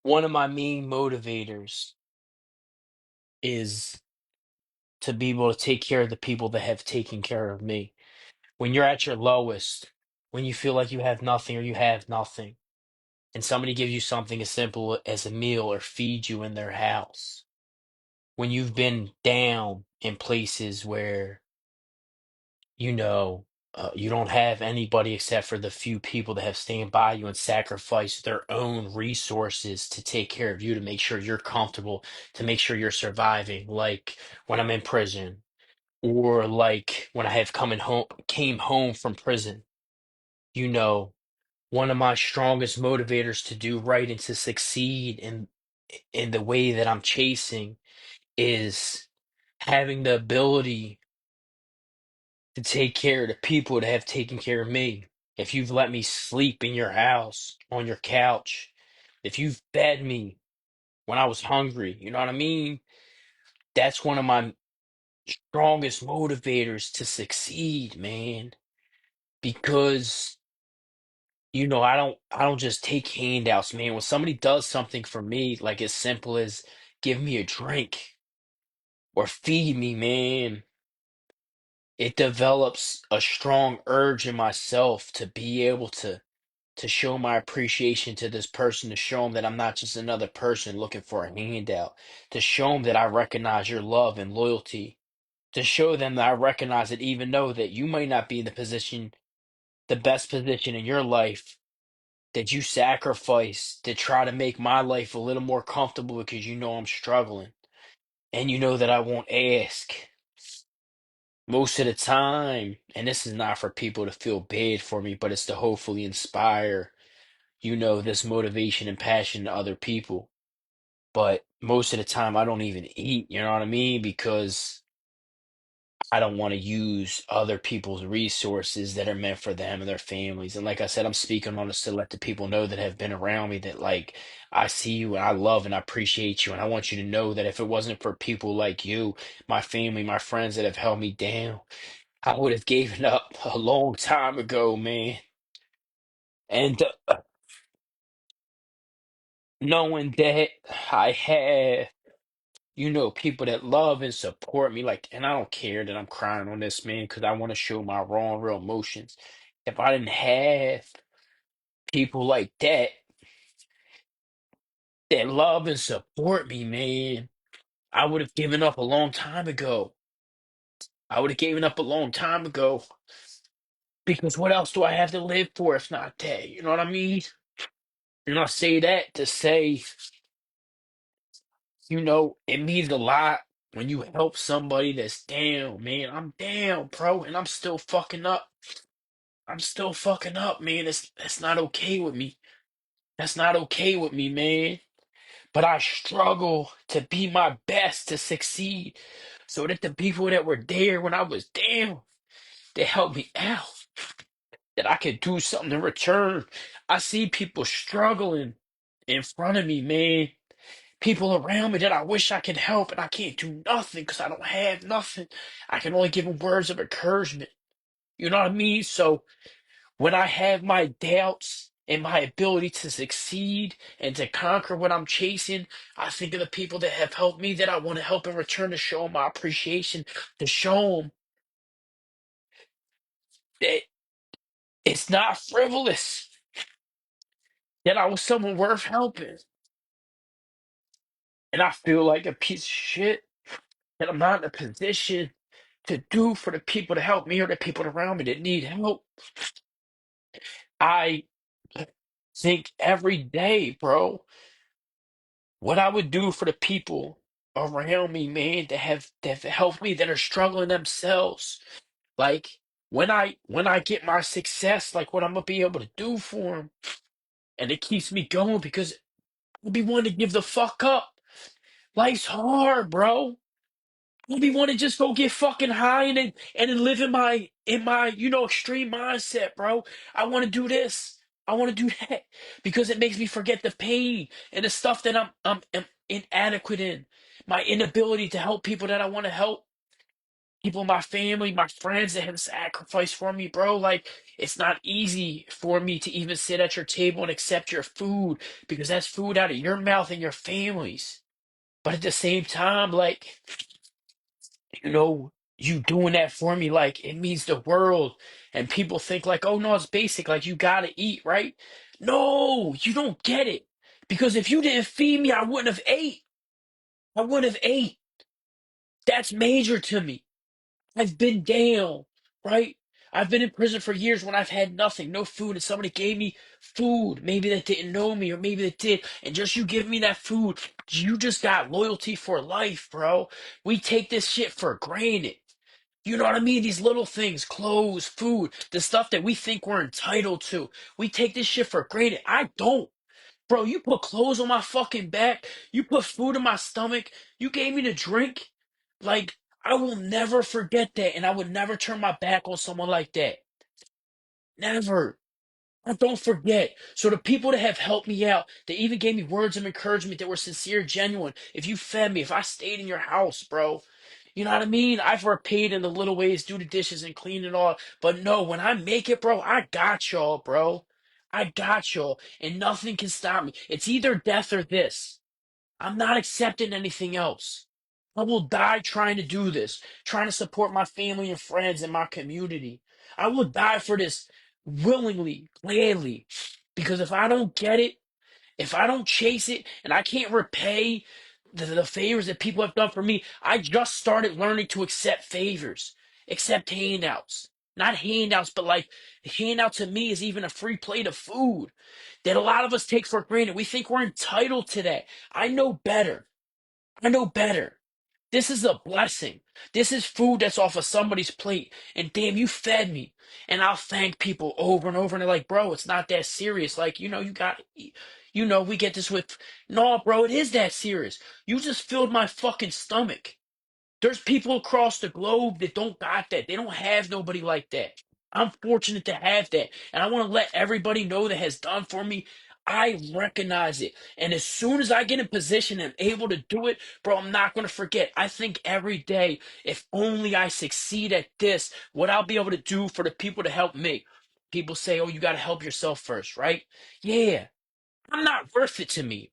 One of my main motivators is to be able to take care of the people that have taken care of me. When you're at your lowest, when you feel like you have nothing or you have nothing, and somebody gives you something as simple as a meal or feed you in their house, when you've been down in places where, you know, you don't have anybody except for the few people that have stand by you and sacrificed their own resources to take care of you, to make sure you're comfortable, to make sure you're surviving. Like when I'm in prison, or like when I have came home from prison. You know, one of my strongest motivators to do right and to succeed in the way that I'm chasing is having the ability to take care of the people that have taken care of me. If you've let me sleep in your house, on your couch, if you've fed me when I was hungry, you know what I mean? That's one of my strongest motivators to succeed, man. Because I don't just take handouts, man. When somebody does something for me, like as simple as give me a drink or feed me, man, it develops a strong urge in myself to be able to show my appreciation to this person, to show them that I'm not just another person looking for a handout, to show them that I recognize your love and loyalty, to show them that I recognize that even though that you might not be in the best position in your life, that you sacrifice to try to make my life a little more comfortable because you know I'm struggling and you know that I won't ask most of the time. And this is not for people to feel bad for me, but it's to hopefully inspire, this motivation and passion to other people. But most of the time, I don't even eat, you know what I mean? Because I don't want to use other people's resources that are meant for them and their families. And like I said, I'm speaking on this to let the people know that have been around me that, like, I see you and I love and I appreciate you. And I want you to know that if it wasn't for people like you, my family, my friends that have held me down, I would have given up a long time ago, man. And knowing that I have, people that love and support me, like, and I don't care that I'm crying on this, man, because I want to show my raw and real emotions. If I didn't have people like that love and support me, man, I would have given up a long time ago. I would have given up a long time ago because what else do I have to live for if not that? You know what I mean? And I say that to say, it means a lot when you help somebody that's down, man. I'm down, bro, and I'm still fucking up. I'm still fucking up, man. That's not okay with me. That's not okay with me, man. But I struggle to be my best to succeed so that the people that were there when I was down, they helped me out, that I could do something in return. I see people struggling in front of me, man. People around me that I wish I could help, and I can't do nothing because I don't have nothing. I can only give them words of encouragement. You know what I mean? So when I have my doubts and my ability to succeed and to conquer what I'm chasing, I think of the people that have helped me that I want to help in return, to show them my appreciation, to show them that it's not frivolous, that I was someone worth helping. And I feel like a piece of shit that I'm not in a position to do for the people to help me or the people around me that need help. I think every day, bro, what I would do for the people around me, man, that have helped me, that are struggling themselves. Like when I get my success, like what I'm gonna be able to do for them, and it keeps me going because I'll be wanting to give the fuck up. Life's hard, bro. We want to just go get fucking high and then live in my extreme mindset, bro. I want to do this. I want to do that because it makes me forget the pain and the stuff that I'm inadequate in. My inability to help people that I want to help, people in my family, my friends that have sacrificed for me, bro. Like It's not easy for me to even sit at your table and accept your food because that's food out of your mouth and your family's. But at the same time, like, you doing that for me, like, it means the world. And people think, like, oh, no, it's basic. Like, you gotta eat, right? No, you don't get it. Because if you didn't feed me, I wouldn't have ate. I wouldn't have ate. That's major to me. I've been down, right? I've been in prison for years when I've had nothing, no food, and somebody gave me food. Maybe they didn't know me, or maybe they did. And just you give me that food, you just got loyalty for life, bro. We take this shit for granted. You know what I mean? These little things, clothes, food, the stuff that we think we're entitled to. We take this shit for granted. I don't. Bro, you put clothes on my fucking back. You put food in my stomach. You gave me the drink. Like, I will never forget that, and I would never turn my back on someone like that. Never. I don't forget. So the people that have helped me out, they even gave me words of encouragement that were sincere, genuine. If you fed me, if I stayed in your house, bro, you know what I mean? I've repaid in the little ways, do the dishes and clean it all. But no, when I make it, bro, I got y'all, bro. I got y'all, and nothing can stop me. It's either death or this. I'm not accepting anything else. I will die trying to do this, trying to support my family and friends and my community. I will die for this willingly, gladly, because if I don't get it, if I don't chase it, and I can't repay the favors that people have done for me, I just started learning to accept favors, accept handouts. Not handouts, but like handout to me is even a free plate of food that a lot of us take for granted. We think we're entitled to that. I know better. I know better. This is a blessing. This is food that's off of somebody's plate. And damn, you fed me. And I'll thank people over and over. And they're like, bro, it's not that serious. Like, you got, we get this with, no, bro, it is that serious. You just filled my fucking stomach. There's people across the globe that don't got that. They don't have nobody like that. I'm fortunate to have that. And I want to let everybody know that has done for me. I recognize it. And as soon as I get in position and able to do it, bro, I'm not going to forget. I think every day, if only I succeed at this, what I'll be able to do for the people to help me. People say, oh, you got to help yourself first, right? Yeah. I'm not worth it to me.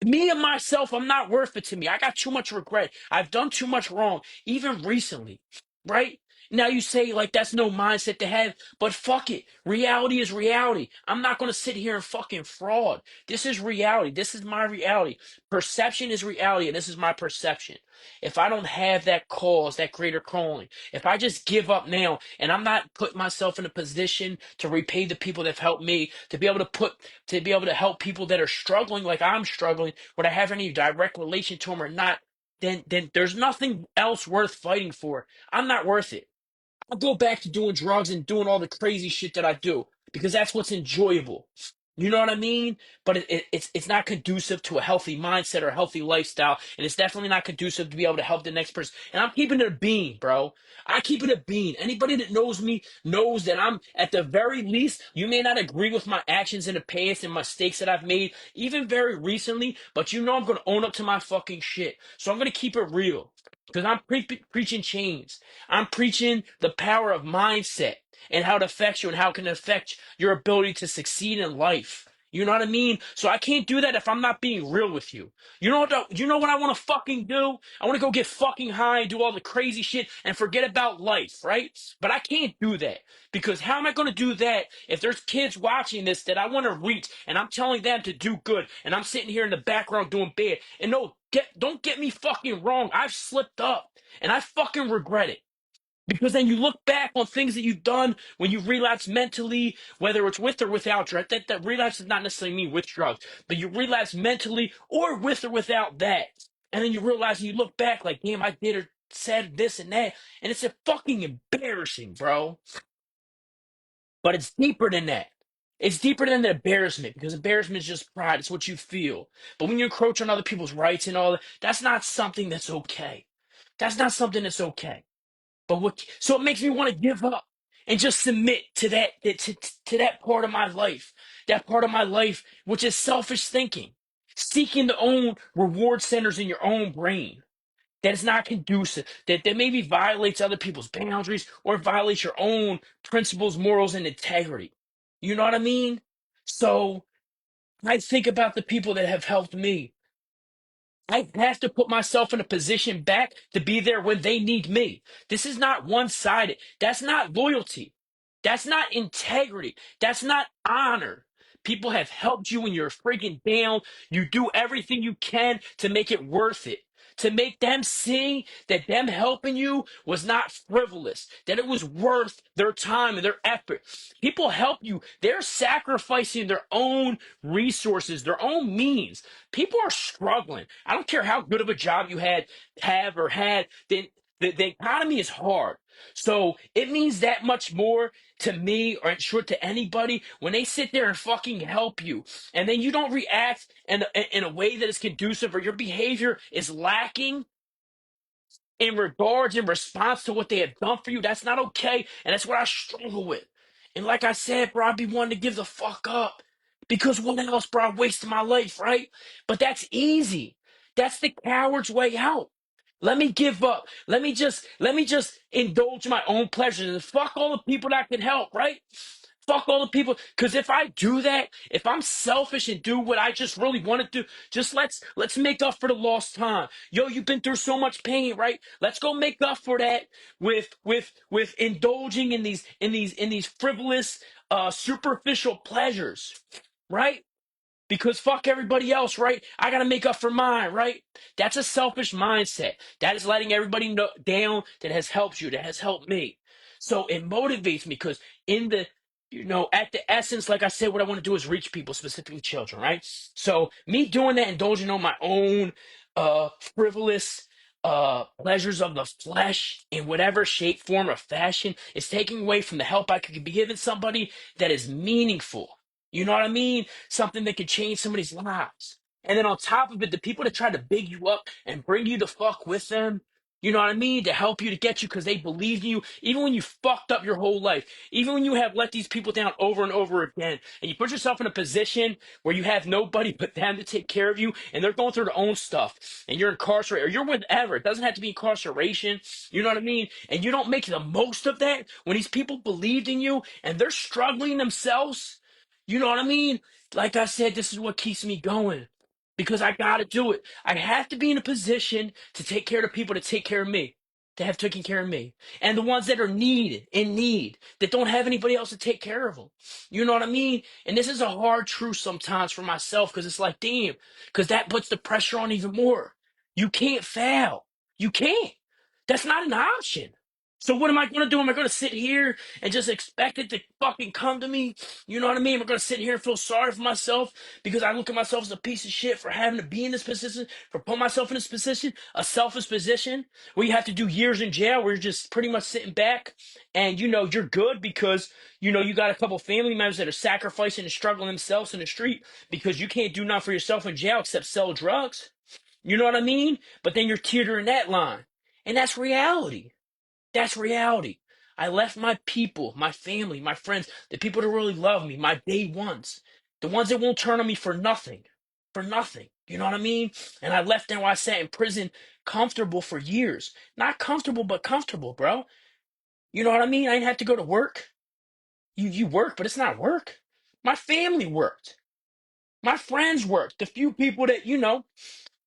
Me and myself, I'm not worth it to me. I got too much regret. I've done too much wrong, even recently, right? Now you say, like, that's no mindset to have, but fuck it. Reality is reality. I'm not going to sit here and fucking fraud. This is reality. This is my reality. Perception is reality, and this is my perception. If I don't have that cause, that greater calling, if I just give up now and I'm not putting myself in a position to repay the people that have helped me, to be able to help people that are struggling like I'm struggling, would I have any direct relation to them or not, then there's nothing else worth fighting for. I'm not worth it. I'll go back to doing drugs and doing all the crazy shit that I do because that's what's enjoyable. You know what I mean? But it's not conducive to a healthy mindset or a healthy lifestyle, and it's definitely not conducive to be able to help the next person. And I'm keeping it a bean, bro. I keep it a bean. Anybody that knows me knows that I'm at the very least. You may not agree with my actions in the past and mistakes that I've made, even very recently, but you know I'm gonna own up to my fucking shit. So I'm gonna keep it real because I'm preaching change. I'm preaching the power of mindset and how it affects you and how it can affect your ability to succeed in life. You know what I mean? So I can't do that if I'm not being real with you. You know what I want to fucking do? I want to go get fucking high and do all the crazy shit and forget about life, right? But I can't do that because how am I going to do that if there's kids watching this that I want to reach and I'm telling them to do good and I'm sitting here in the background doing bad? And no, don't get me fucking wrong. I've slipped up and I fucking regret it. Because then you look back on things that you've done when you relapse mentally, whether it's with or without drugs. That relapse does not necessarily mean with drugs, but you relapse mentally or with or without that. And then you realize and you look back like, damn, I did or said this and that. And it's a fucking embarrassing, bro. But it's deeper than that. It's deeper than the embarrassment because embarrassment is just pride. It's what you feel. But when you encroach on other people's rights and all that, that's not something that's okay. That's not something that's okay. But so it makes me want to give up and just submit to to that part of my life, that part of my life which is selfish thinking, seeking the own reward centers in your own brain. that is not conducive, that maybe violates other people's boundaries or violates your own principles, morals, and integrity. You know what I mean? So I think about the people that have helped me. I have to put myself in a position back to be there when they need me. This is not one sided. That's not loyalty. That's not integrity. That's not honor. People have helped you when you're freaking down. You do everything you can to make it worth it. To make them see that them helping you was not frivolous, that it was worth their time and their effort. People help you. They're sacrificing their own resources, their own means. People are struggling. I don't care how good of a job you have or had. The economy is hard. So it means that much more to me or sure to anybody when they sit there and fucking help you. And then you don't react in a way that is conducive or your behavior is lacking in regards, in response to what they have done for you. That's not okay. And that's what I struggle with. And like I said, bro, I'd be wanting to give the fuck up. Because what else, bro? I wasted my life, right? But that's easy. That's the coward's way out. Let me give up. Let me just indulge my own pleasures and fuck all the people that can help, right? Fuck all the people. Because if I do that, if I'm selfish and do what I just really want to do, just let's make up for the lost time. Yo, you've been through so much pain, right? Let's go make up for that with indulging in these frivolous, superficial pleasures, right? Because fuck everybody else, right? I gotta make up for mine, right? That's a selfish mindset. That is letting everybody know down that has helped you, that has helped me. So it motivates me because in the at the essence, like I said, what I want to do is reach people, specifically children, right? So me doing that, indulging on my own frivolous pleasures of the flesh in whatever shape, form, or fashion is taking away from the help I could be giving somebody that is meaningful. You know what I mean? Something that could change somebody's lives. And then on top of it, the people that try to big you up and bring you the fuck with them, you know what I mean? To help you, to get you because they believe in you, even when you fucked up your whole life, even when you have let these people down over and over again, and you put yourself in a position where you have nobody but them to take care of you, and they're going through their own stuff, and you're incarcerated, or you're whatever. It doesn't have to be incarceration, you know what I mean? And you don't make the most of that when these people believed in you and they're struggling themselves. You know what I mean? Like I said, this is what keeps me going because I got to do it. I have to be in a position to take care of the people that take care of me, that have taken care of me, and the ones that are in need, that don't have anybody else to take care of them. You know what I mean? And this is a hard truth sometimes for myself because it's like, damn, because that puts the pressure on even more. You can't fail. You can't. That's not an option. So what am I going to do? Am I going to sit here and just expect it to fucking come to me? You know what I mean? I'm going to sit here and feel sorry for myself because I look at myself as a piece of shit for having to be in this position, for putting myself in this position, a selfish position where you have to do years in jail where you're just pretty much sitting back and you're good because you got a couple family members that are sacrificing and struggling themselves in the street because you can't do nothing for yourself in jail except sell drugs. You know what I mean? But then you're teetering that line. And that's reality. That's reality. I left my people, my family, my friends, the people that really love me, my day ones, the ones that won't turn on me for nothing, for nothing. You know what I mean? And I left them while I sat in prison comfortable for years. Not comfortable, but comfortable, bro. You know what I mean? I didn't have to go to work. You work, but it's not work. My family worked. My friends worked. The few people that,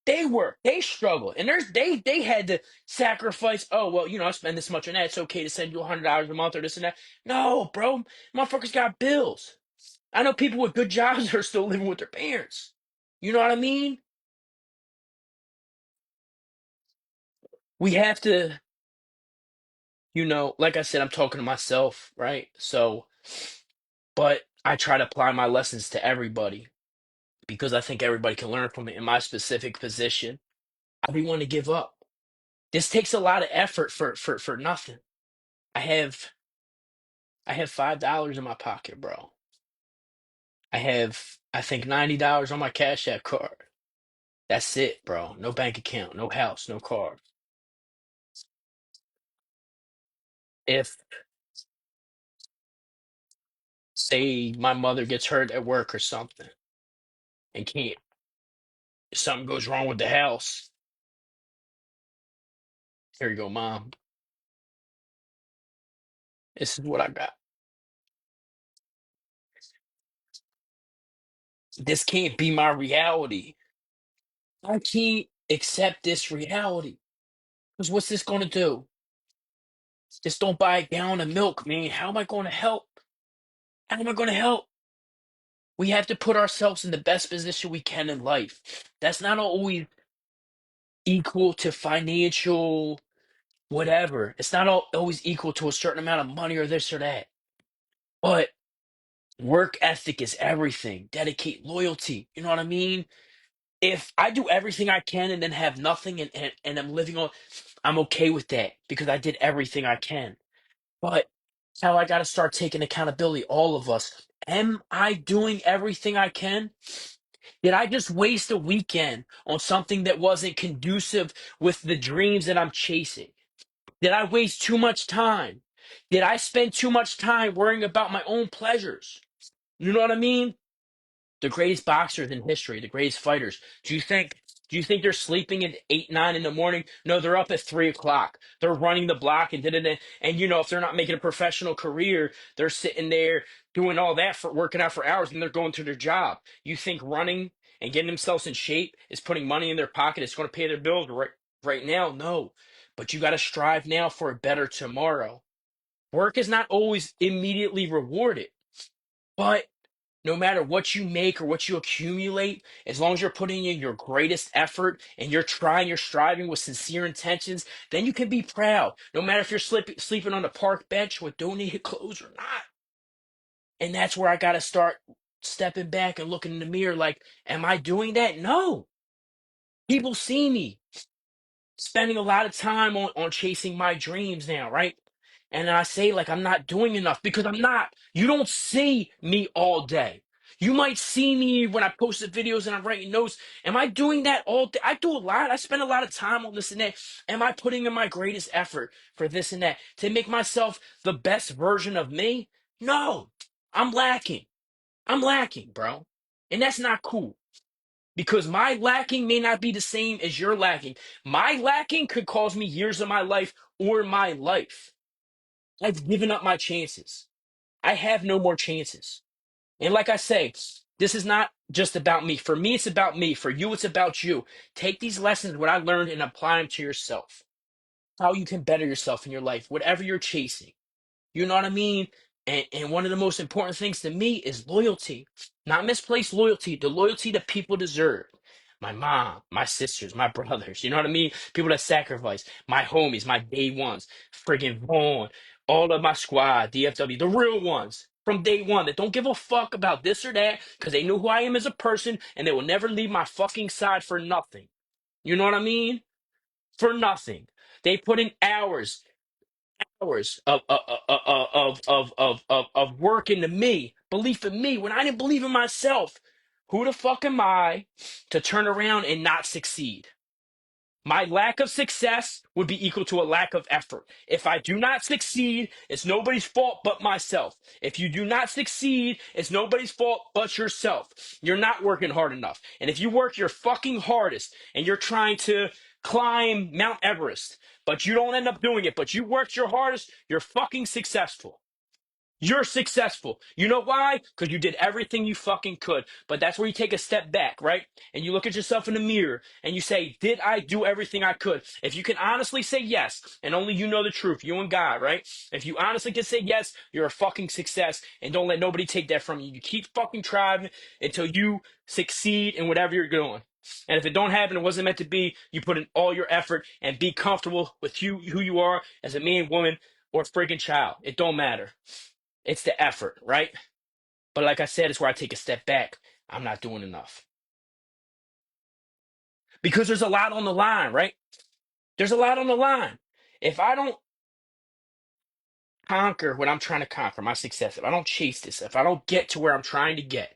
they work, they struggle, and they had to sacrifice. Oh well, I spend this much on that. It's okay to send you $100 a month or this and that. No, bro, motherfuckers got bills. I know people with good jobs that are still living with their parents. You know what I mean? We have to, like I said, I'm talking to myself, right? So, but I try to apply my lessons to everybody because I think everybody can learn from it. In my specific position, I be want to give up. This takes a lot of effort for nothing. I have I have $5 in my pocket, bro. I think $90 on my Cash App card. That's it, bro. No bank account, no house, no car. If, say, my mother gets hurt at work or something and can't, something goes wrong with the house, Here you go, mom. This is what I got. This can't be my reality. I can't accept this reality. Because what's this going to do? Just don't buy a gallon of milk, man. How am I going to help? How am I going to help? We have to put ourselves in the best position we can in life. That's not always equal to financial whatever. It's not always equal to a certain amount of money or this or that. But work ethic is everything. Dedicate loyalty. You know what I mean? If I do everything I can and then have nothing and I'm living on, I'm okay with that because I did everything I can. But how I got to start taking accountability, all of us. Am I doing everything I can? Did I just waste a weekend on something that wasn't conducive with the dreams that I'm chasing? Did I waste too much time? Did I spend too much time worrying about my own pleasures? You know what I mean? The greatest boxers in history, the greatest fighters. Do you think they're sleeping at 8, 9 in the morning? No, they're up at 3 o'clock. They're running the block and and if they're not making a professional career, they're sitting there doing all that for working out for hours and they're going to their job. You think running and getting themselves in shape is putting money in their pocket, it's going to pay their bills right now? No. But you got to strive now for a better tomorrow. Work is not always immediately rewarded, but no matter what you make or what you accumulate, as long as you're putting in your greatest effort and you're striving with sincere intentions, then you can be proud. No matter if you're sleeping on a park bench with donated clothes or not. And that's where I got to start stepping back and looking in the mirror like, am I doing that? No. People see me spending a lot of time on chasing my dreams now, right? And I say like I'm not doing enough because I'm not. You don't see me all day. You might see me when I post the videos and I'm writing notes. Am I doing that all day? I do a lot. I spend a lot of time on this and that. Am I putting in my greatest effort for this and that to make myself the best version of me? No, I'm lacking. I'm lacking, bro. And that's not cool because my lacking may not be the same as your lacking. My lacking could cost me years of my life or my life. I've given up my chances. I have no more chances. And like I say, this is not just about me. For me, it's about me. For you, it's about you. Take these lessons, what I learned, and apply them to yourself. How you can better yourself in your life, whatever you're chasing. You know what I mean? And one of the most important things to me is loyalty. Not misplaced loyalty, the loyalty that people deserve. My mom, my sisters, my brothers, you know what I mean? People that sacrifice, my homies, my day ones, friggin' Vaughn, all of my squad, DFW, the real ones from day one that don't give a fuck about this or that because they know who I am as a person and they will never leave my fucking side for nothing. You know what I mean? For nothing. They put in hours of work into me, belief in me when I didn't believe in myself. Who the fuck am I to turn around and not succeed? My lack of success would be equal to a lack of effort. If I do not succeed, it's nobody's fault but myself. If you do not succeed, it's nobody's fault but yourself. You're not working hard enough. And if you work your fucking hardest and you're trying to climb Mount Everest, but you don't end up doing it, but you worked your hardest, you're fucking successful. You're successful. You know why? Because you did everything you fucking could. But that's where you take a step back, right? And you look at yourself in the mirror and you say, did I do everything I could? If you can honestly say yes, and only you know the truth, you and God, right? If you honestly can say yes, you're a fucking success. And don't let nobody take that from you. You keep fucking trying until you succeed in whatever you're doing. And if it don't happen, it wasn't meant to be, you put in all your effort and be comfortable with who you are as a man, woman, or freaking child. It don't matter. It's the effort, right? But like I said, it's where I take a step back. I'm not doing enough. Because there's a lot on the line, right? There's a lot on the line. If I don't conquer what I'm trying to conquer, my success, if I don't chase this, if I don't get to where I'm trying to get,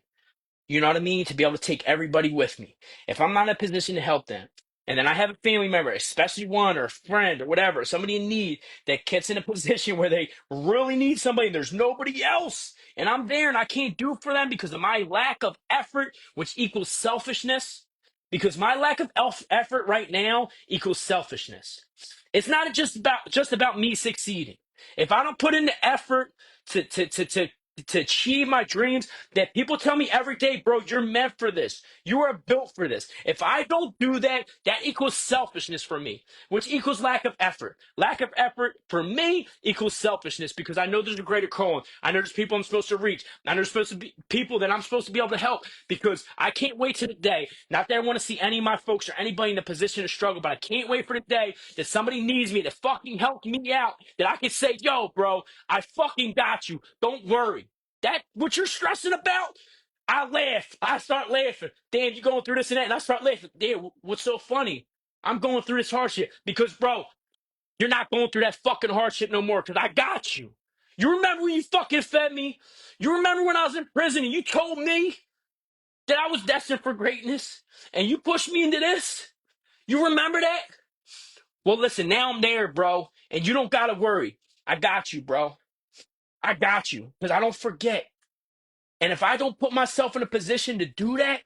you know what I mean? To be able to take everybody with me. If I'm not in a position to help them, and then I have a family member, especially one or a friend or whatever, somebody in need that gets in a position where they really need somebody and there's nobody else. And I'm there and I can't do it for them because of my lack of effort, which equals selfishness. because my lack of effort right now equals selfishness. It's not just about me succeeding. If I don't put in the effort to to to to to achieve my dreams, that people tell me every day, bro, you're meant for this. You are built for this. If I don't do that, that equals selfishness for me, which equals lack of effort. Lack of effort for me equals selfishness because I know there's a greater calling. I know there's people I'm supposed to reach. I know there's supposed to be people that I'm supposed to be able to help because I can't wait to the day. Not that I want to see any of my folks or anybody in a position of struggle, but I can't wait for the day that somebody needs me to fucking help me out. That I can say, yo, bro, I fucking got you. Don't worry. That what you're stressing about? I laugh. I start laughing. Damn, you going through this and that, and I start laughing. Damn, what's so funny? I'm going through this hardship because, bro, you're not going through that fucking hardship no more because I got you. You remember when you fucking fed me? You remember when I was in prison and you told me that I was destined for greatness and you pushed me into this? You remember that? Well, listen, now I'm there, bro, and you don't gotta worry. I got you, bro. I got you because I don't forget. And if I don't put myself in a position to do that,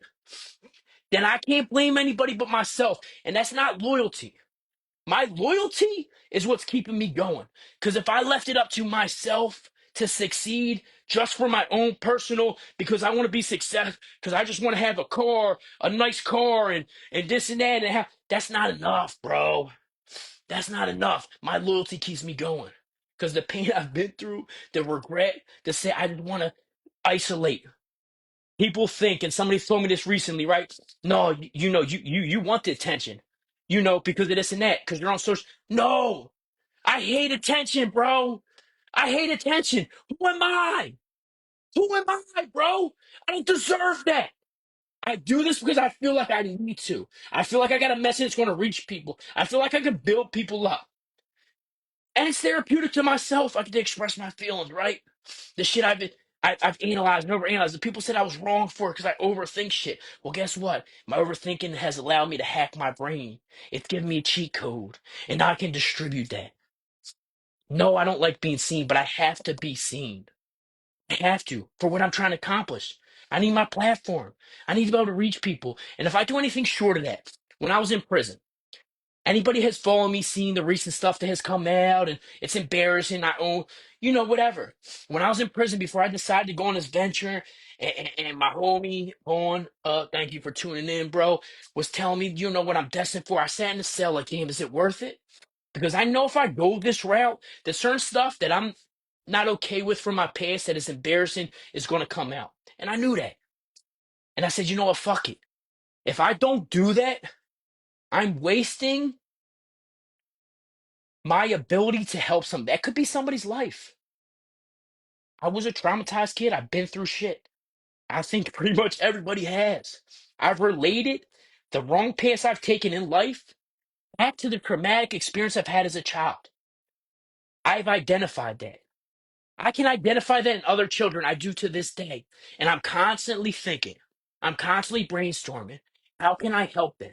then I can't blame anybody but myself. And that's not loyalty. My loyalty is what's keeping me going. Because if I left it up to myself to succeed just for my own personal, because I want to be successful, because I just want to have a car, a nice car, and this and that, that's not enough, bro. That's not enough. My loyalty keeps me going. Because the pain I've been through, the regret, the say I didn't want to isolate. People think, and somebody told me this recently, right? No, you want the attention, because of this and that, because you're on social. No, I hate attention, bro. I hate attention. Who am I? Who am I, bro? I don't deserve that. I do this because I feel like I need to. I feel like I got a message that's going to reach people. I feel like I can build people up. And it's therapeutic to myself. I get to express my feelings, right? The shit I've analyzed and overanalyzed. The people said I was wrong for it because I overthink shit. Well, guess what? My overthinking has allowed me to hack my brain. It's given me a cheat code, and now I can distribute that. No, I don't like being seen, but I have to be seen. I have to for what I'm trying to accomplish. I need my platform. I need to be able to reach people. And if I do anything short of that, when I was in prison, anybody has followed me, seen the recent stuff that has come out, and it's embarrassing. I own, whatever. When I was in prison, before I decided to go on this venture, and my homie, Vaughn, thank you for tuning in, bro, was telling me, what I'm destined for. I sat in the cell like, damn, is it worth it? Because I know if I go this route, there's certain stuff that I'm not okay with from my past that is embarrassing is going to come out. And I knew that. And I said, you know what, fuck it. If I don't do that, I'm wasting my ability to help some. That could be somebody's life. I was a traumatized kid. I've been through shit. I think pretty much everybody has. I've related the wrong paths I've taken in life back to the traumatic experience I've had as a child. I've identified that. I can identify that in other children. I do to this day. And I'm constantly thinking, I'm constantly brainstorming. How can I help them?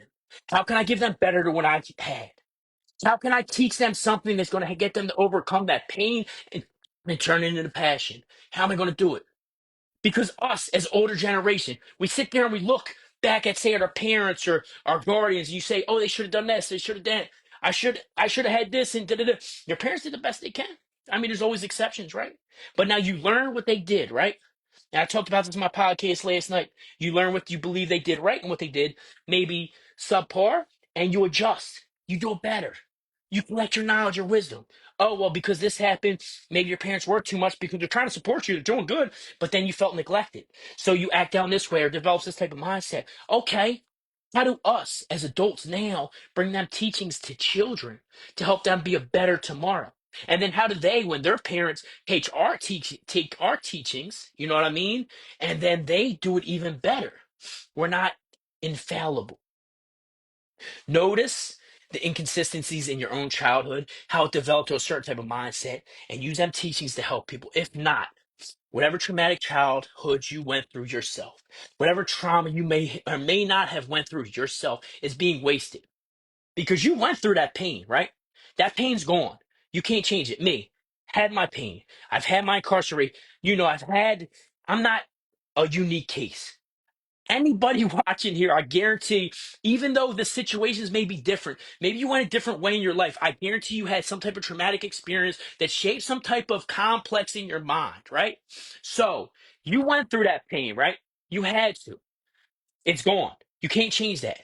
How can I give them better than what I had? How can I teach them something that's going to get them to overcome that pain and turn it into passion? How am I going to do it? Because us, as older generation, we sit there and we look back at, say, at our parents or our guardians. And you say, "Oh, they should have done this. They should have done. It. I should have had this." And da da da. Your parents did the best they can. I mean, there's always exceptions, right? But now you learn what they did, right? And I talked about this in my podcast last night. You learn what you believe they did right and what they did maybe subpar, and you adjust. You do it better. You collect your knowledge, your wisdom. Oh, well, because this happened, maybe your parents work too much because they're trying to support you, they're doing good, but then you felt neglected. So you act down this way or develops this type of mindset. Okay, how do us as adults now bring them teachings to children to help them be a better tomorrow? And then how do they, when their parents take our teachings, you know what I mean? And then they do it even better. We're not infallible. Notice the inconsistencies in your own childhood, how it developed to a certain type of mindset, and use them teachings to help people. If not, whatever traumatic childhood you went through yourself, whatever trauma you may or may not have went through yourself is being wasted because you went through that pain, right? That pain's gone. You can't change it. Me, had my pain. I've had my incarceration. I'm not a unique case. Anybody watching here, I guarantee, even though the situations may be different, maybe you went a different way in your life, I guarantee you had some type of traumatic experience that shaped some type of complex in your mind, right? So you went through that pain, right? You had to. It's gone. You can't change that.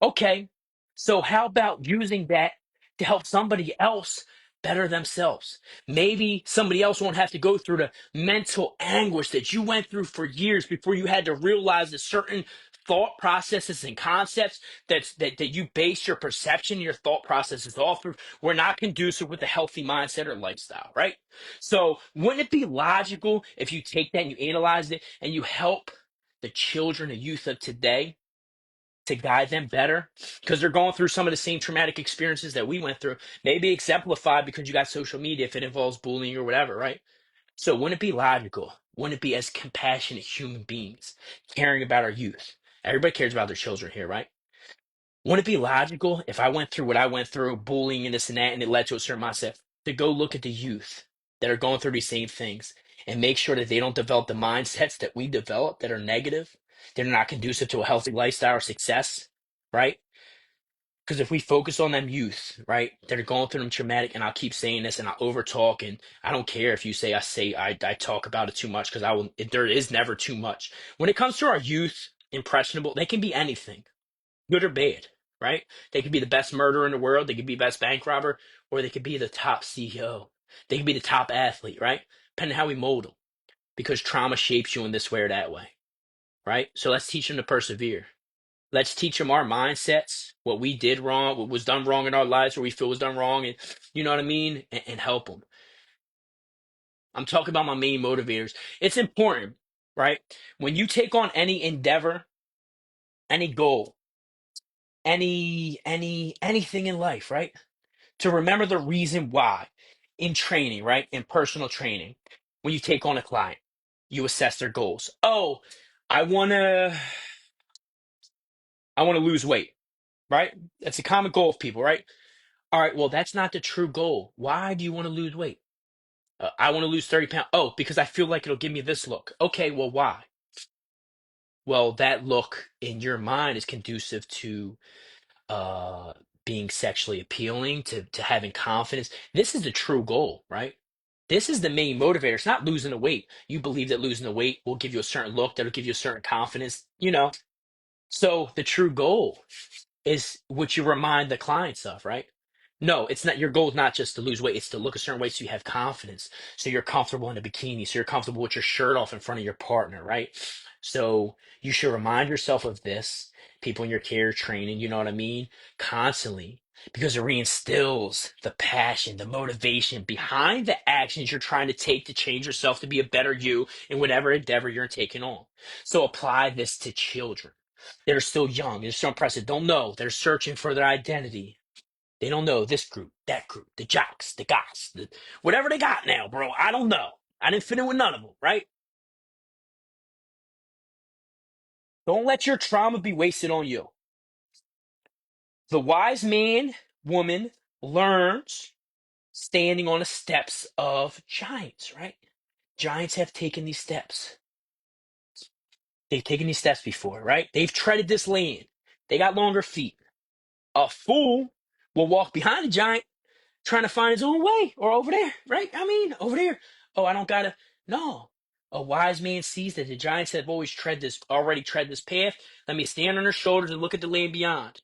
Okay. So how about using that to help somebody else better themselves? Maybe somebody else won't have to go through the mental anguish that you went through for years before you had to realize that certain thought processes and concepts that you base your perception, your thought processes off of were not conducive with a healthy mindset or lifestyle, right? So wouldn't it be logical if you take that and you analyze it and you help the children and youth of today to guide them better because they're going through some of the same traumatic experiences that we went through, maybe exemplified because you got social media if it involves bullying or whatever, right? So wouldn't it be logical? Wouldn't it be as compassionate human beings caring about our youth? Everybody cares about their children here, right? Wouldn't it be logical if I went through what I went through, bullying and this and that, and it led to a certain mindset, to go look at the youth that are going through these same things and make sure that they don't develop the mindsets that we develop that are negative, they're not conducive to a healthy lifestyle or success, right? Because if we focus on them youth, right, that are going through them traumatic, and I'll keep saying this and I'll over talk, and I don't care if you say I talk about it too much because there is never too much. When it comes to our youth, impressionable, they can be anything, good or bad, right? They could be the best murderer in the world, they could be the best bank robber, or they could be the top CEO. They could be the top athlete, right? Depending on how we mold them, because trauma shapes you in this way or that way, right? So let's teach them to persevere. Let's teach them our mindsets, what we did wrong, what was done wrong in our lives, what we feel was done wrong, and you know what I mean, and help them. I'm talking about my main motivators. It's important, right? When you take on any endeavor, any goal, anything in life, right? To remember the reason why in training, right? In personal training, when you take on a client, you assess their goals. Oh, I want to I want to lose weight, right? That's a common goal of people, right? All right, well, that's not the true goal. Why do you want to lose weight? I want to lose 30 pounds. Oh, because I feel like it'll give me this look. Okay, well, why? Well, that look in your mind is conducive to uh being sexually appealing, to having confidence. This is the true goal, right? This is the main motivator. It's not losing the weight. You believe that losing the weight will give you a certain look, that'll give you a certain confidence, you know. So the true goal is what you remind the clients of, right? No, it's not. Your goal is not just to lose weight, it's to look a certain way so you have confidence, so you're comfortable in a bikini, so you're comfortable with your shirt off in front of your partner, right? So you should remind yourself of this, people in your care training, you know what I mean, constantly, because it reinstills the passion, the motivation behind the actions you're trying to take to change yourself to be a better you in whatever endeavor you're taking on. So apply this to children that are still young, they're still impressive, don't know, they're searching for their identity. They don't know this group, that group, the jocks, the goths, whatever they got now, bro. I don't know. I didn't fit in with none of them, right? Don't let your trauma be wasted on you. The wise man, woman learns standing on the steps of giants, right? Giants have taken these steps. They've taken these steps before, right? They've treaded this land. They got longer feet. A fool will walk behind a giant trying to find his own way or over there, right? I mean, over there. Oh, I don't gotta. No. A wise man sees that the giants have already tread this path. Let me stand on their shoulders and look at the land beyond.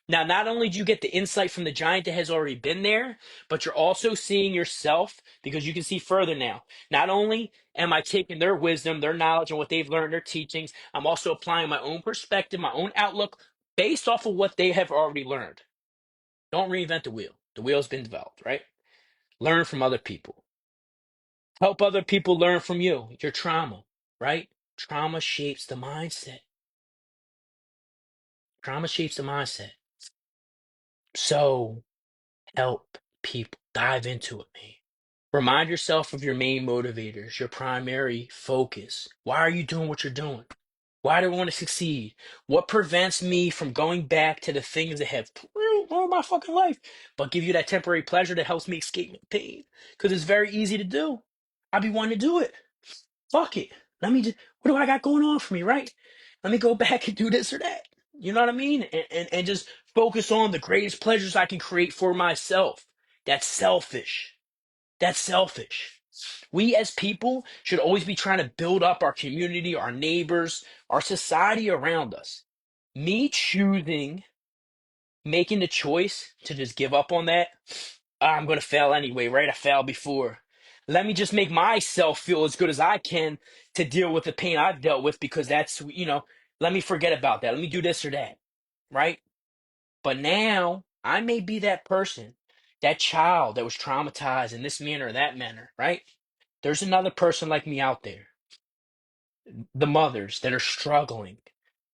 Now, not only do you get the insight from the giant that has already been there, but you're also seeing yourself because you can see further now. Not only am I taking their wisdom, their knowledge, and what they've learned, their teachings, I'm also applying my own perspective, my own outlook based off of what they have already learned. Don't reinvent the wheel. The wheel's been developed, right? Learn from other people. Help other people learn from you, your trauma, right? Trauma shapes the mindset. Trauma shapes the mindset. So help people dive into it, man. Remind yourself of your main motivators, your primary focus. Why are you doing what you're doing? Why do I want to succeed? What prevents me from going back to the things that have ruined my fucking life, but give you that temporary pleasure that helps me escape my pain? Because it's very easy to do. I be wanting to do it. Fuck it. Let me just, what do I got going on for me, right? Let me go back and do this or that. You know what I mean? And just focus on the greatest pleasures I can create for myself. That's selfish. That's selfish. We as people should always be trying to build up our community, our neighbors, our society around us. Me choosing, making the choice to just give up on that, I'm going to fail anyway, right? I failed before. Let me just make myself feel as good as I can to deal with the pain I've dealt with because let me forget about that. Let me do this or that, right? But now I may be that person, that child that was traumatized in this manner or that manner, right? There's another person like me out there, the mothers that are struggling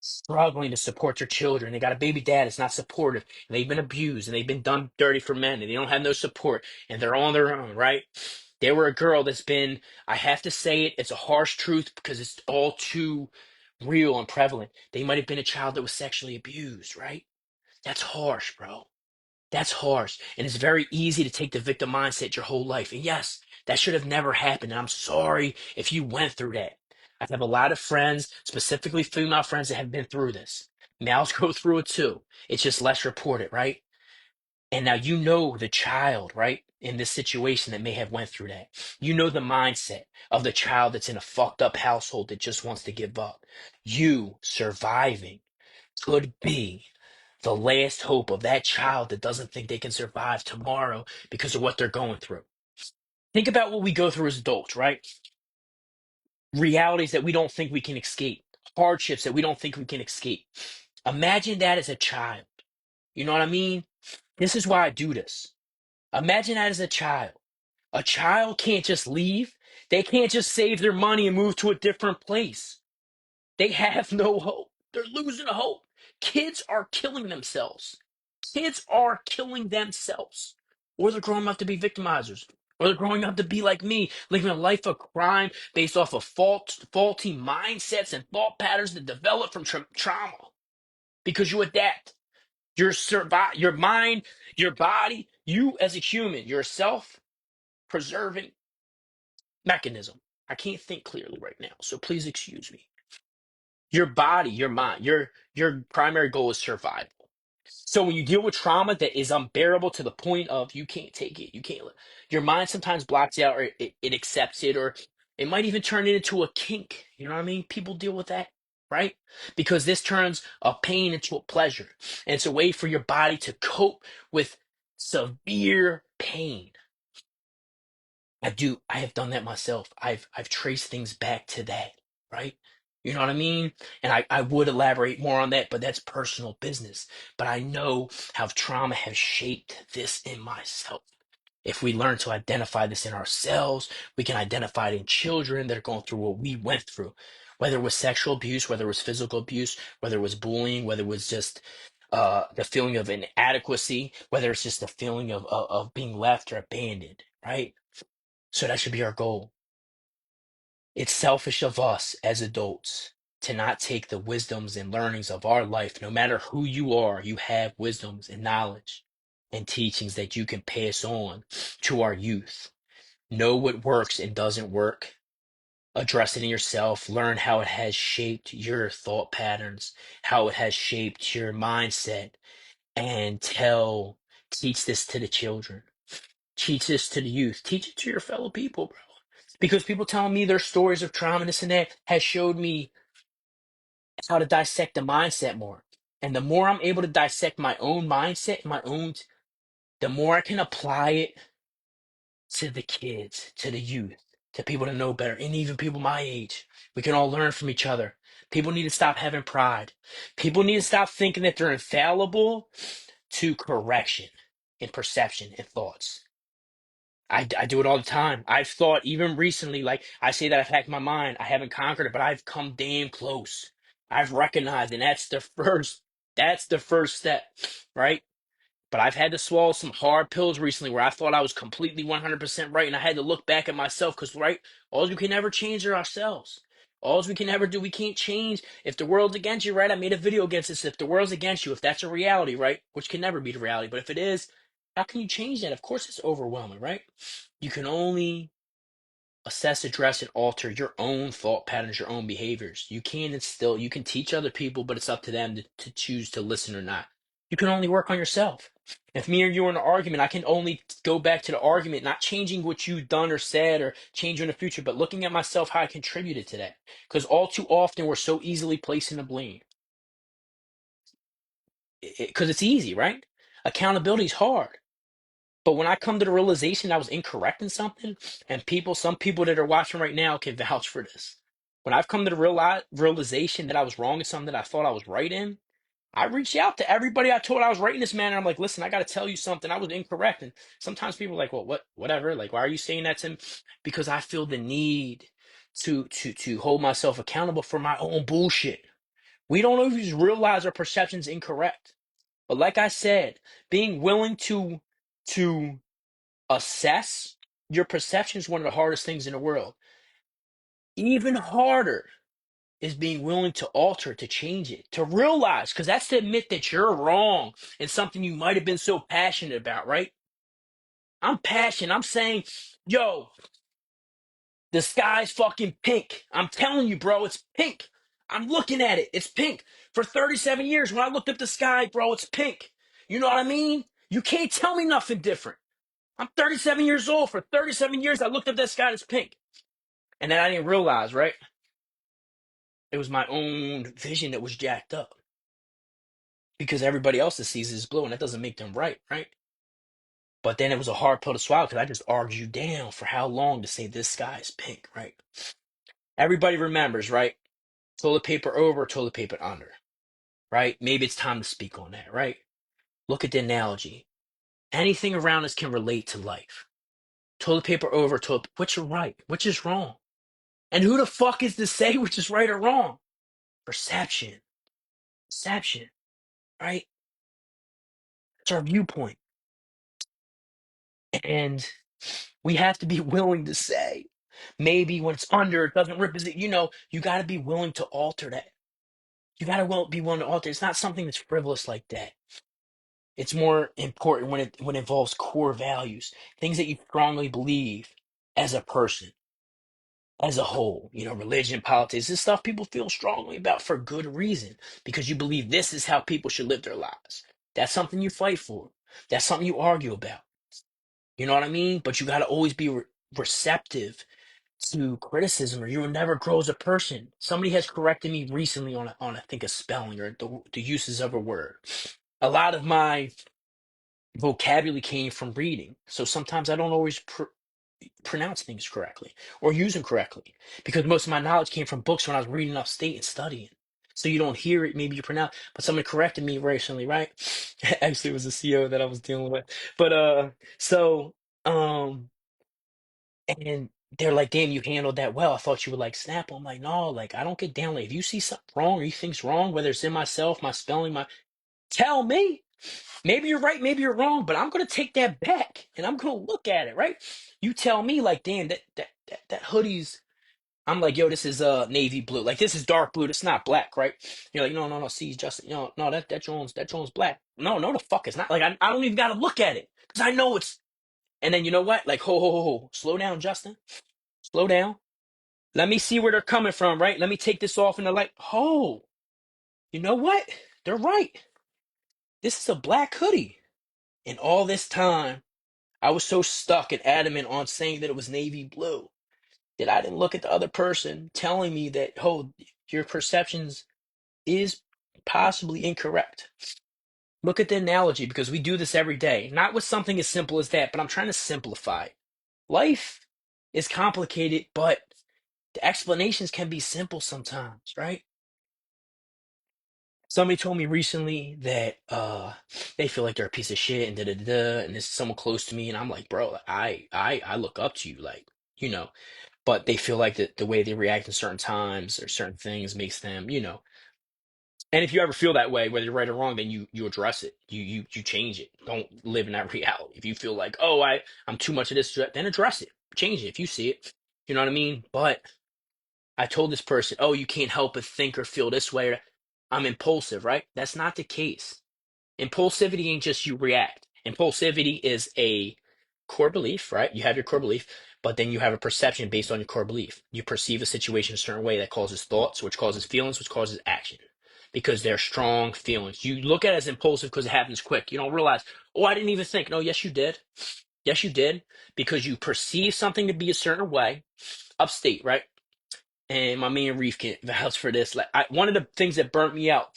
to support their children. They got a baby dad that's not supportive, and they've been abused, and they've been done dirty for men, and they don't have no support, and they're on their own, right? They were a girl that's been, I have to say it, it's a harsh truth because it's all too real and prevalent. They might have been a child that was sexually abused, right? That's harsh, bro. That's harsh. And it's very easy to take the victim mindset your whole life. And yes, that should have never happened. And I'm sorry if you went through that. I have a lot of friends, specifically female friends, that have been through this. Males go through it too. It's just less reported, right? And now you know the child, right? In this situation that may have went through that. You know the mindset of the child that's in a fucked up household that just wants to give up. You surviving could be the last hope of that child that doesn't think they can survive tomorrow because of what they're going through. Think about what we go through as adults, right? Realities that we don't think we can escape, hardships that we don't think we can escape. Imagine that as a child. You know what I mean? This is why I do this. Imagine that as a child. A child can't just leave. They can't just save their money and move to a different place. They have no hope. They're losing hope. Kids are killing themselves. Kids are killing themselves. Or they're growing up to be victimizers. Or they're growing up to be like me, living a life of crime based off of faulty mindsets and thought patterns that develop from trauma. Because you adapt. Your mind, your body, you as a human, your self-preserving mechanism. I can't think clearly right now, so please excuse me. Your body, your mind, your primary goal is survival. So when you deal with trauma that is unbearable to the point of you can't take it, you can't. Your mind sometimes blocks it out, or it accepts it, or it might even turn it into a kink. You know what I mean? People deal with that, right? Because this turns a pain into a pleasure, and it's a way for your body to cope with severe pain. I have done that myself. I've traced things back to that, right? You know what I mean? And I would elaborate more on that, but that's personal business. But I know how trauma has shaped this in myself. If we learn to identify this in ourselves, we can identify it in children that are going through what we went through, whether it was sexual abuse, whether it was physical abuse, whether it was bullying, whether it was just the feeling of inadequacy, whether it's just the feeling of being left or abandoned, right? So that should be our goal. It's selfish of us as adults to not take the wisdoms and learnings of our life. No matter who you are, you have wisdoms and knowledge and teachings that you can pass on to our youth. Know what works and doesn't work. Address it in yourself. Learn how it has shaped your thought patterns, how it has shaped your mindset, and teach this to the children. Teach this to the youth. Teach it to your fellow people, bro. Because people telling me their stories of trauma and this and that has showed me how to dissect the mindset more. And the more I'm able to dissect my own mindset, the more I can apply it to the kids, to the youth, to people to know better, and even people my age. We can all learn from each other. People need to stop having pride. People need to stop thinking that they're infallible to correction and perception and thoughts. I do it all the time. I've thought even recently, like I say that I've hacked my mind. I haven't conquered it, but I've come damn close. I've recognized, and that's the first step, right? But I've had to swallow some hard pills recently where I thought I was completely 100% right, and I had to look back at myself because, right, all we can ever change are ourselves. All we can ever do, we can't change. If the world's against you, right? I made a video against this. If the world's against you, if that's a reality, right? Which can never be the reality, but if it is, how can you change that? Of course, it's overwhelming, right? You can only assess, address, and alter your own thought patterns, your own behaviors. You can instill, you can teach other people, but it's up to them to choose to listen or not. You can only work on yourself. If me or you are in an argument, I can only go back to the argument, not changing what you've done or said or change in the future, but looking at myself, how I contributed to that. Because all too often, we're so easily placing the blame. Because it's easy, right? Accountability is hard. But when I come to the realization I was incorrect in something, and some people that are watching right now can vouch for this. When I've come to the realization that I was wrong in something that I thought I was right in, I reached out to everybody I told I was right in this manner. I'm like, listen, I got to tell you something. I was incorrect. And sometimes people are like, well, whatever. Like, why are you saying that to me? Because I feel the need to hold myself accountable for my own bullshit. We don't always realize our perception's incorrect. But like I said, being willing to assess your perception is one of the hardest things in the world. Even harder is being willing to alter, to change it, to realize, because that's to admit that you're wrong in something you might have been so passionate about, right? I'm passionate. I'm saying, yo, the sky's fucking pink. I'm telling you, bro, it's pink. I'm looking at it. It's pink. For 37 years, when I looked up the sky, bro, it's pink. You know what I mean? You can't tell me nothing different. I'm 37 years old. For 37 years, I looked up that sky, it's pink. And then I didn't realize, right? It was my own vision that was jacked up because everybody else that sees it is blue, and that doesn't make them right, right? But then it was a hard pill to swallow because I just argued down for how long to say this sky is pink, right? Everybody remembers, right? Toilet paper over, toilet paper under, right? Maybe it's time to speak on that, right? Look at the analogy. Anything around us can relate to life. Toilet paper over, which is right, which is wrong. And who the fuck is to say which is right or wrong? Perception. Perception, right? It's our viewpoint. And we have to be willing to say, maybe when it's under, it doesn't represent, you got to be willing to alter that. You got to be willing to alter. It's not something that's frivolous like that. It's more important when it involves core values, things that you strongly believe as a person, as a whole. Religion, politics, this stuff people feel strongly about for good reason because you believe this is how people should live their lives. That's something you fight for. That's something you argue about. You know what I mean? But you got to always be receptive to criticism, or you will never grow as a person. Somebody has corrected me recently on I think a spelling or the uses of a word. A lot of my vocabulary came from reading, so sometimes I don't always pronounce things correctly or use them correctly because most of my knowledge came from books when I was reading upstate and studying. So you don't hear it, maybe you pronounce, but somebody corrected me recently, right? Actually, it was a CEO that I was dealing with, but so um. And they're like, damn, you handled that well. I thought you would like snap. I'm like, no, like I don't get down. Like if you see something wrong or you think's wrong, whether it's in myself, my spelling, tell me. Maybe you're right, maybe you're wrong, but I'm gonna take that back and I'm gonna look at it, right? You tell me, like, damn, that hoodie's. I'm like, yo, this is navy blue. Like this is dark blue. It's not black, right? You're like, no, no, no. See, Justin, no, that Jones black. No, no, the fuck it's not. Like I don't even gotta look at it because I know it's. And then you know what? Like, ho, slow down, Justin. Slow down. Let me see where they're coming from, right? Let me take this off and they're like, oh, you know what? They're right. This is a black hoodie. And all this time, I was so stuck and adamant on saying that it was navy blue that I didn't look at the other person telling me that, oh, your perceptions is possibly incorrect. Look at the analogy because we do this every day. Not with something as simple as that, but I'm trying to simplify. Life is complicated, but the explanations can be simple sometimes, right? Somebody told me recently that they feel like they're a piece of shit and da da da, da, and this is someone close to me, and I'm like, bro, I look up to you, like, you know, but they feel like the way they react in certain times or certain things makes them. And if you ever feel that way, whether you're right or wrong, then you address it. You change it. Don't live in that reality. If you feel like, oh, I'm too much of this, then address it. Change it if you see it. You know what I mean? But I told this person, oh, you can't help but think or feel this way. I'm impulsive, right? That's not the case. Impulsivity ain't just you react. Impulsivity is a core belief, right? You have your core belief, But then you have a perception based on your core belief. You perceive a situation a certain way that causes thoughts, which causes feelings, which causes action. Because they're strong feelings. You look at it as impulsive because it happens quick. You don't realize, oh, I didn't even think. No, yes, you did. Yes, you did. Because you perceive something to be a certain way. Upstate, right? And my man Reef can vouch for this. Like one of the things that burnt me out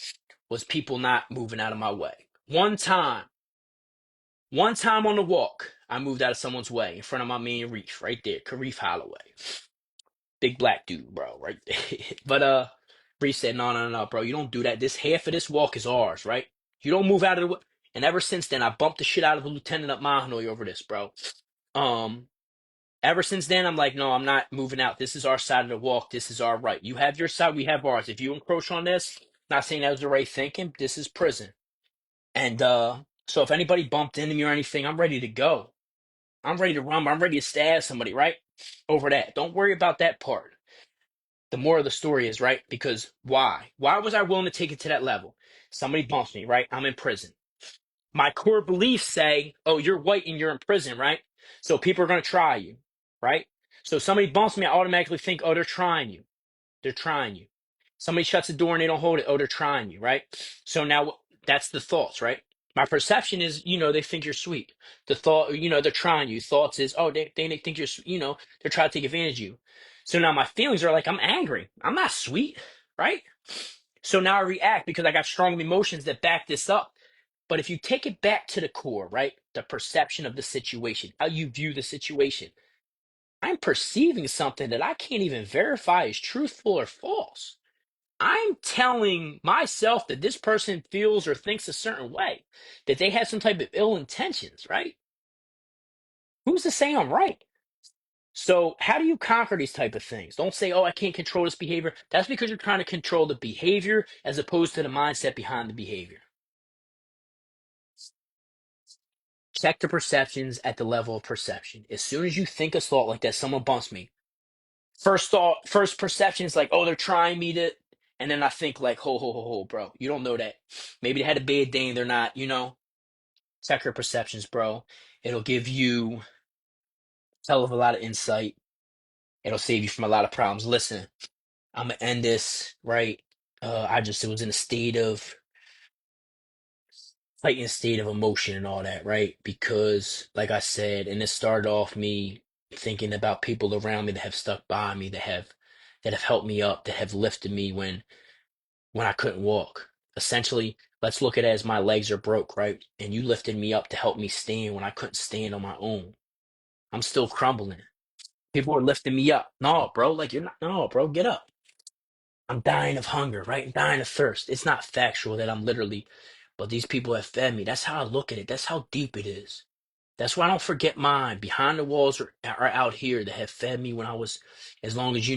was people not moving out of my way. One time on the walk, I moved out of someone's way in front of my man Reef, right there, Kareef Holloway. Big black dude, bro, right there. But Reef said, no, no, no, bro, you don't do that. This half of this walk is ours, right? You don't move out of the way. And ever since then, I bumped the shit out of the lieutenant up Mahanoy over this, bro. Um, Ever since then, I'm like, no, I'm not moving out. This is our side of the walk. This is our right. You have your side, we have ours. If you encroach on this, not saying that was the right thinking, this is prison. And so if anybody bumped into me or anything, I'm ready to go. I'm ready to run. I'm ready to stab somebody, right? Over that. Don't worry about that part. The more of the story is, right? Because why? Why was I willing to take it to that level? Somebody bumps me, right? I'm in prison. My core beliefs say, oh, you're white and you're in prison, right? So people are going to try you, right? So somebody bumps me, I automatically think, oh, they're trying you. They're trying you. Somebody shuts the door and they don't hold it. Oh, they're trying you, right? So now that's the thoughts, right? My perception is, they think you're sweet. The thought, they're trying you. Thoughts is, oh, they think you're, they're trying to take advantage of you. So now my feelings are like, I'm angry. I'm not sweet, right? So now I react because I got strong emotions that back this up. But if you take it back to the core, right? The perception of the situation, how you view the situation, I'm perceiving something that I can't even verify is truthful or false. I'm telling myself that this person feels or thinks a certain way, that they have some type of ill intentions, right? Who's to say I'm right? So how do you conquer these type of things? Don't say, oh, I can't control this behavior. That's because you're trying to control the behavior as opposed to the mindset behind the behavior. Check the perceptions at the level of perception. As soon as you think a thought like that, someone bumps me. First thought, first perception is like, oh, they're trying me to, and then I think like, ho, bro, you don't know that. Maybe they had a bad day and they're not. Check your perceptions, bro. It'll give you a hell of a lot of insight. It'll save you from a lot of problems. Listen, I'm gonna end this right. I just it was in a state of heightened state of emotion and all that, right? Because, like I said, and it started off me thinking about people around me that have stuck by me, that have helped me up, that have lifted me when I couldn't walk. Essentially, let's look at it as my legs are broke, right? And you lifted me up to help me stand when I couldn't stand on my own. I'm still crumbling. People are lifting me up. No, bro, like you're not. No, bro, get up. I'm dying of hunger, right? I'm dying of thirst. It's not factual that I'm literally, but these people have fed me. That's how I look at it. That's how deep it is. That's why I don't forget mine. Behind the walls are out here that have fed me when I was, as long as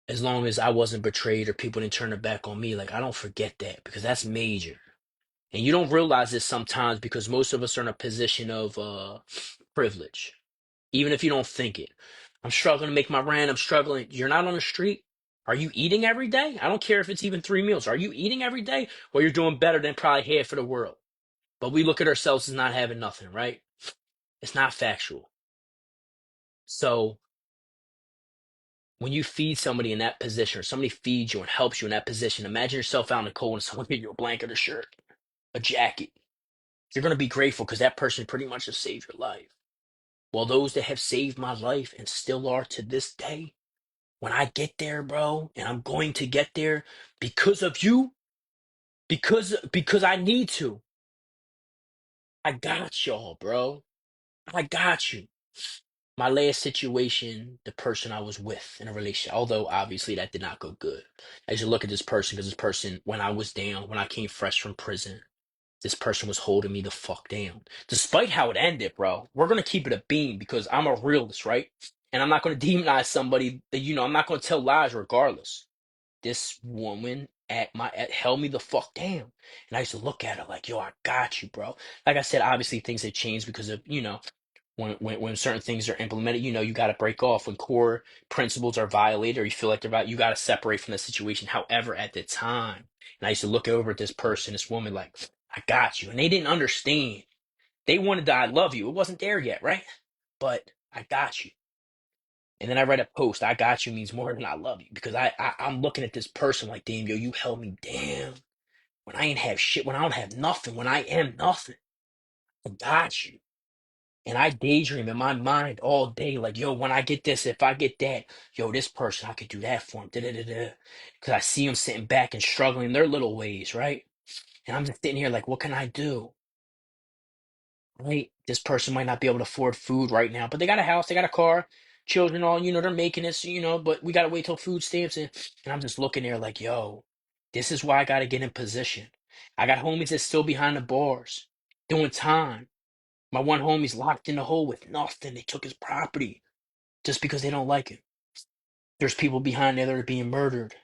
as long as I wasn't betrayed or people didn't turn their back on me. Like I don't forget that because that's major. And you don't realize this sometimes because most of us are in a position of privilege, even if you don't think it. I'm struggling to make my rent. I'm struggling. You're not on the street. Are you eating every day? I don't care if it's even 3 meals. Are you eating every day? Well, you're doing better than probably half of the world. But we look at ourselves as not having nothing, right? It's not factual. So when you feed somebody in that position, or somebody feeds you and helps you in that position, imagine yourself out in the cold and someone give you a blanket, a shirt, a jacket. You're going to be grateful because that person pretty much has saved your life. Well, those that have saved my life and still are to this day, when I get there, bro, and I'm going to get there because of you, because I need to. I got y'all, bro. I got you. My last situation, the person I was with in a relationship, although obviously that did not go good. I used to look at this person because this person, when I was down, when I came fresh from prison, this person was holding me the fuck down. Despite how it ended, bro, we're gonna keep it a beam because I'm a realist, right? And I'm not gonna demonize somebody that, I'm not gonna tell lies regardless. This woman held me the fuck down. And I used to look at her like, yo, I got you, bro. Like I said, obviously things have changed because of, when certain things are implemented, you got to break off. When core principles are violated or you feel like they're about, you got to separate from the situation. However, at the time, and I used to look over at this person, this woman, like, I got you. And they didn't understand. They wanted to, I love you. It wasn't there yet, right? But I got you. And then I read a post, I got you means more than I love you. Because I'm looking at this person like, damn, yo, you held me down. When I ain't have shit, when I don't have nothing, when I am nothing, I got you. And I daydream in my mind all day, like, yo, when I get this, if I get that, yo, this person, I could do that for him. Da, da, da, da. Because I see them sitting back and struggling in their little ways, right? And I'm just sitting here like, what can I do? Right? This person might not be able to afford food right now, but they got a house, they got a car, children, all, they're making it, so, but we got to wait till food stamps. And I'm just looking there like, yo, this is why I got to get in position. I got homies that's still behind the bars doing time. My one homie's locked in the hole with nothing. They took his property just because they don't like him. There's people behind there that are being murdered.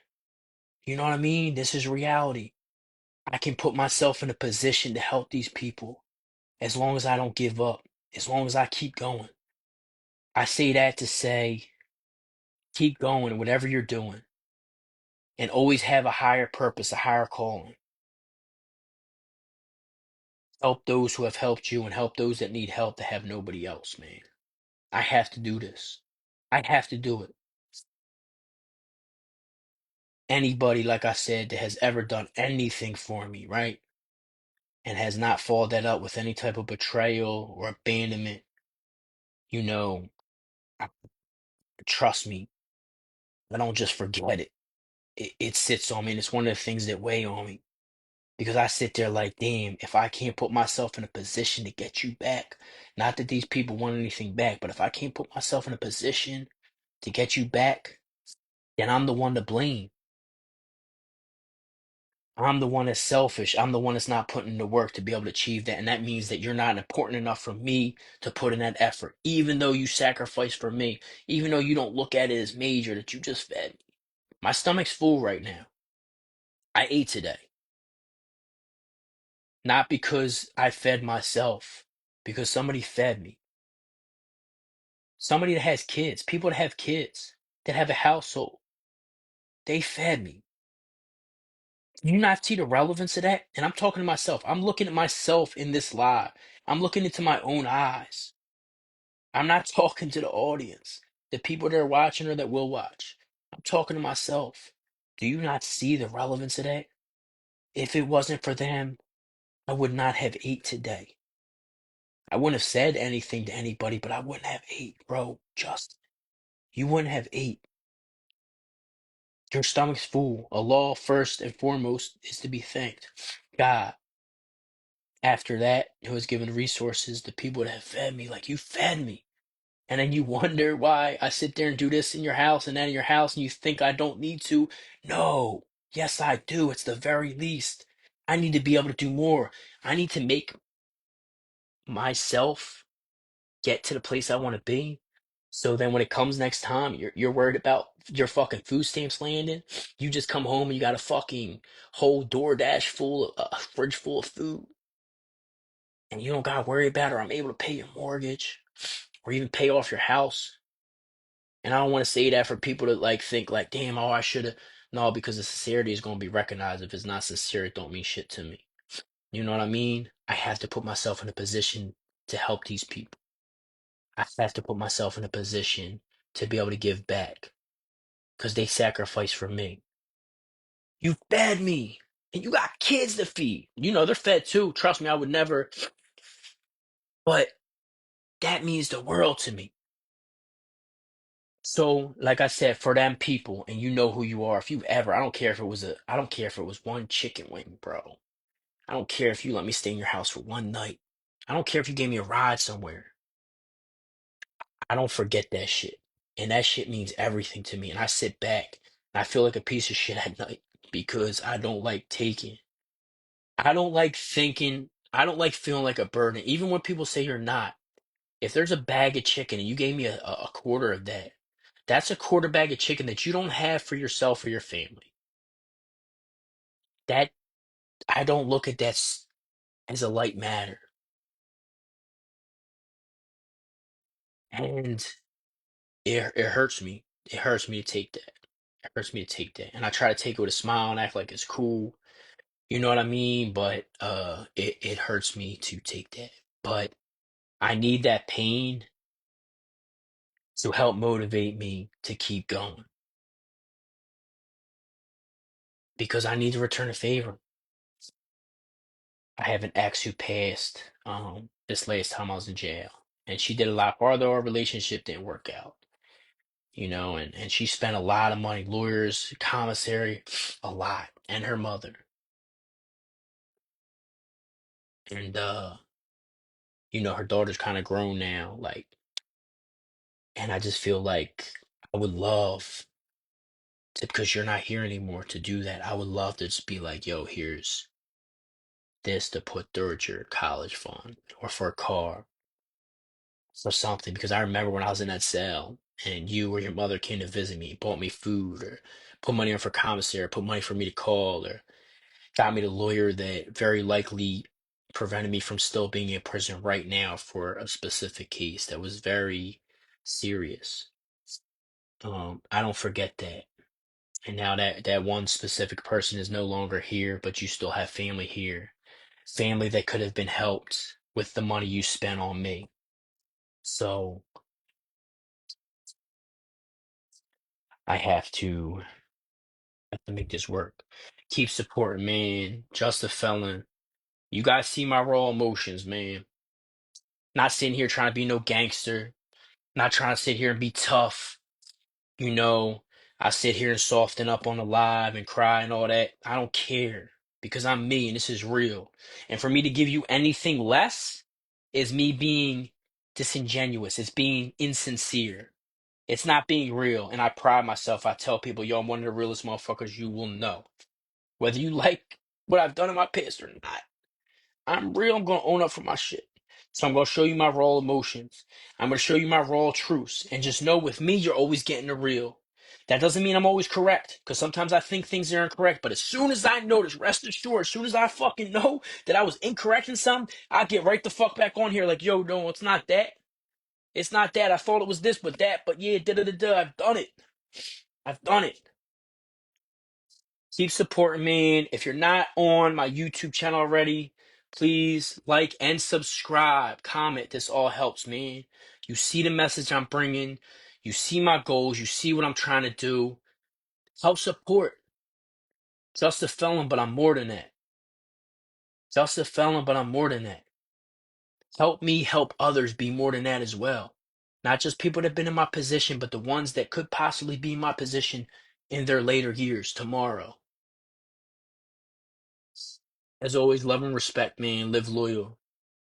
You know what I mean? This is reality. I can put myself in a position to help these people as long as I don't give up, as long as I keep going. I say that to say, keep going, whatever you're doing, and always have a higher purpose, a higher calling. Help those who have helped you and help those that need help that have nobody else, man. I have to do this. I have to do it. Anybody, like I said, that has ever done anything for me, right? And has not followed that up with any type of betrayal or abandonment, you know, I- trust me, I don't just forget it. It sits on me, and it's one of the things that weigh on me. Because I sit there like, damn, if I can't put myself in a position to get you back, not that these people want anything back, but if I can't put myself in a position to get you back, then I'm the one to blame. I'm the one that's selfish. I'm the one that's not putting in the work to be able to achieve that. And that means that you're not important enough for me to put in that effort, even though you sacrifice for me, even though you don't look at it as major that you just fed me. My stomach's full right now. I ate today, not because I fed myself, because somebody fed me. Somebody that has kids, people that have kids, that have a household, they fed me. You not see the relevance of that? And I'm talking to myself. I'm looking at myself in this live. I'm looking into my own eyes. I'm not talking to the audience, the people that are watching or that will watch. I'm talking to myself. Do you not see the relevance of that? If it wasn't for them, I would not have ate today. I wouldn't have said anything to anybody, but I wouldn't have ate, bro. Just you wouldn't have ate. Your stomach's full. Allah, first and foremost, is to be thanked. God, after that, who has given resources, the people that have fed me, like you fed me. And then you wonder why I sit there and do this in your house and that in your house, and you think I don't need to. No, yes, I do. It's the very least. I need to be able to do more. I need to make myself get to the place I want to be. So then when it comes next time, you're worried about your fucking food stamps landing. You just come home and you got a fucking whole DoorDash full of a fridge full of food. And you don't gotta worry about it, or I'm able to pay your mortgage or even pay off your house. And I don't want to say that for people to like think like, damn, oh, I should have. No, because the sincerity is gonna be recognized. If it's not sincere, it don't mean shit to me. You know what I mean? I have to put myself in a position to help these people. I have to put myself in a position to be able to give back because they sacrificed for me. You fed me, and you got kids to feed. They're fed too. Trust me, I would never. But that means the world to me. So, like I said, for them people, and you know who you are. If you ever, I don't care if it was one chicken wing, bro. I don't care if you let me stay in your house for one night. I don't care if you gave me a ride somewhere. I don't forget that shit. And that shit means everything to me. And I sit back and I feel like a piece of shit at night because I don't like taking. I don't like thinking. I don't like feeling like a burden. Even when people say you're not. If there's a bag of chicken and you gave me a quarter of that, that's a quarter bag of chicken that you don't have for yourself or your family. That I don't look at that as a light matter. And it hurts me. It hurts me to take that. It hurts me to take that. And I try to take it with a smile and act like it's cool. You know what I mean? But it hurts me to take that. But I need that pain to help motivate me to keep going because I need to return a favor. I have an ex who passed this last time I was in jail, and she did a lot farther. Our relationship didn't work out, and she spent a lot of money, lawyers, commissary, a lot, and her mother. And her daughter's kind of grown now, like, and I just feel like I would love to, because you're not here anymore, to do that. I would love to just be like, yo, here's this to put towards your college fund or for a car or something. Because I remember when I was in that cell and you or your mother came to visit me, bought me food or put money on for commissary, put money for me to call, or got me the lawyer that very likely prevented me from still being in prison right now for a specific case that was very serious. I don't forget that. And now that one specific person is no longer here, but you still have family here. Family that could have been helped with the money you spent on me. So I have to make this work. Keep supporting, man. Just a felon. You guys see my raw emotions, man. Not sitting here trying to be no gangster. Not trying to sit here and be tough. You know, I sit here and soften up on the live and cry and all that. I don't care because I'm me and this is real. And for me to give you anything less is me being disingenuous. It's being insincere. It's not being real. And I pride myself. I tell people, yo, I'm one of the realest motherfuckers you will know. Whether you like what I've done in my past or not. I'm real. I'm going to own up for my shit. So I'm going to show you my raw emotions. I'm going to show you my raw truths. And just know with me, you're always getting the real. That doesn't mean I'm always correct, because sometimes I think things are incorrect. But as soon as I notice, rest assured, as soon as I fucking know that I was incorrect in something, I get right the fuck back on here like, yo, no, it's not that. It's not that. I thought it was this, but that. But yeah, da da da da. I've done it. I've done it. Keep supporting me. And if you're not on my YouTube channel already, please like and subscribe. Comment. This all helps me. You see the message I'm bringing. You see my goals. You see what I'm trying to do. Help support. Just a felon, but I'm more than that. Just a felon, but I'm more than that. Help me help others be more than that as well. Not just people that have been in my position, but the ones that could possibly be in my position in their later years tomorrow. As always, love and respect, man. Live loyal.